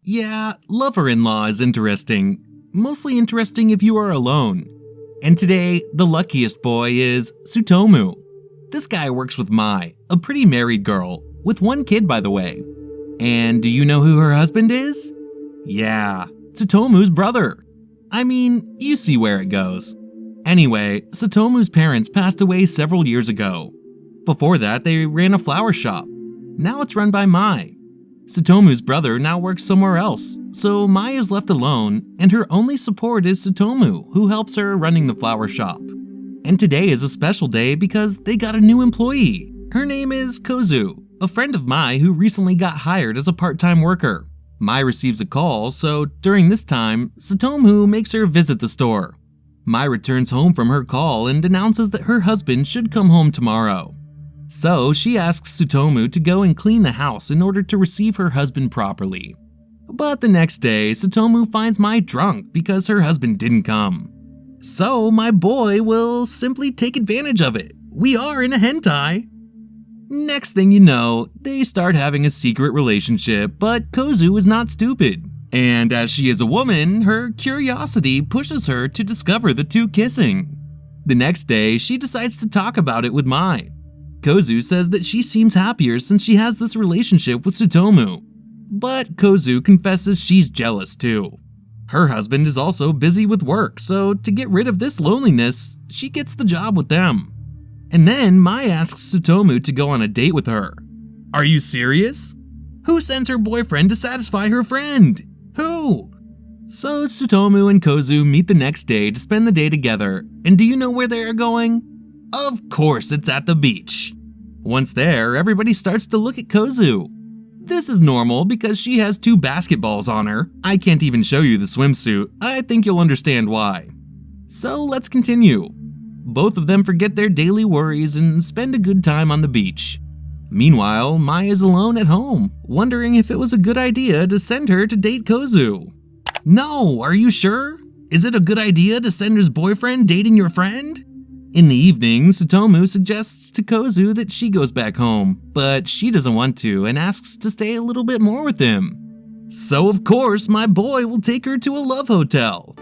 Yeah, lover-in-law is interesting. Mostly interesting if you are alone. And today, the luckiest boy is Tsutomu. This guy works with Mai, a pretty married girl, with one kid by the way. And do you know who her husband is? Yeah, Tsutomu's brother. I mean, you see where it goes. Anyway, Tsutomu's parents passed away several years ago. Before that, they ran a flower shop. Now it's run by Mai. Tsutomu's brother now works somewhere else, so Mai is left alone, and her only support is Tsutomu, who helps her running the flower shop. And today is a special day because they got a new employee. Her name is Kozue, a friend of Mai who recently got hired as a part-time worker. Mai receives a call, so during this time, Tsutomu makes her visit the store. Mai returns home from her call and announces that her husband should come home tomorrow. So she asks Tsutomu to go and clean the house in order to receive her husband properly. But the next day, Tsutomu finds Mai drunk because her husband didn't come. So my boy will simply take advantage of it. We are in a hentai. Next thing you know, they start having a secret relationship, but Kozue is not stupid. And as she is a woman, her curiosity pushes her to discover the two kissing. The next day, she decides to talk about it with Mai. Kozue says that she seems happier since she has this relationship with Tsutomu. But Kozue confesses she's jealous too. Her husband is also busy with work, so to get rid of this loneliness, she gets the job with them. And then Mai asks Tsutomu to go on a date with her. Are you serious? Who sends her boyfriend to satisfy her friend? Who? So Tsutomu and Kozue meet the next day to spend the day together, and do you know where they are going? Of course, it's at the beach. Once there, everybody starts to look at Kozue. This is normal because she has 2 basketballs on her. I can't even show you the swimsuit. I think you'll understand why. So let's continue. Both of them forget their daily worries and spend a good time on the beach. Meanwhile, Mai is alone at home, wondering if it was a good idea to send her to date Kozue. No, are you sure? Is it a good idea to send his boyfriend dating your friend? In the evening, Tsutomu suggests to Kozue that she goes back home, but she doesn't want to and asks to stay a little bit more with him. So of course, my boy will take her to a love hotel.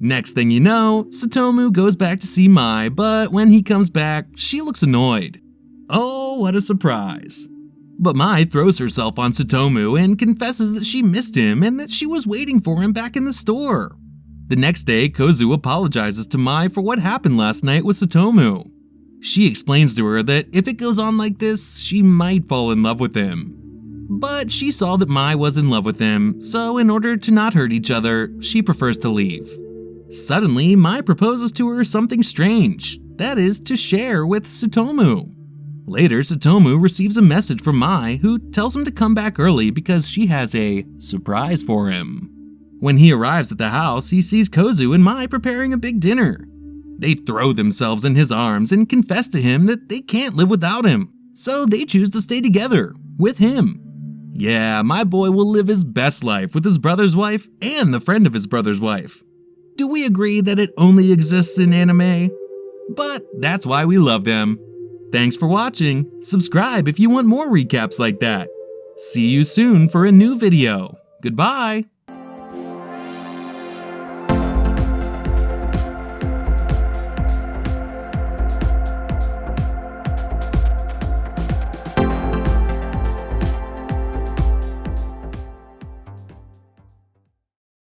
Next thing you know, Tsutomu goes back to see Mai, but when he comes back, she looks annoyed. Oh, what a surprise. But Mai throws herself on Tsutomu and confesses that she missed him and that she was waiting for him back in the store. The next day, Kozue apologizes to Mai for what happened last night with Tsutomu. She explains to her that if it goes on like this, she might fall in love with him. But she saw that Mai was in love with him, so in order to not hurt each other, she prefers to leave. Suddenly, Mai proposes to her something strange, that is, to share with Tsutomu. Later, Tsutomu receives a message from Mai who tells him to come back early because she has a surprise for him. When he arrives at the house, he sees Kozue and Mai preparing a big dinner. They throw themselves in his arms and confess to him that they can't live without him, so they choose to stay together, with him. Yeah, my boy will live his best life with his brother's wife and the friend of his brother's wife. Do we agree that it only exists in anime? But that's why we love them. Thanks for watching. Subscribe if you want more recaps like that. See you soon for a new video. Goodbye.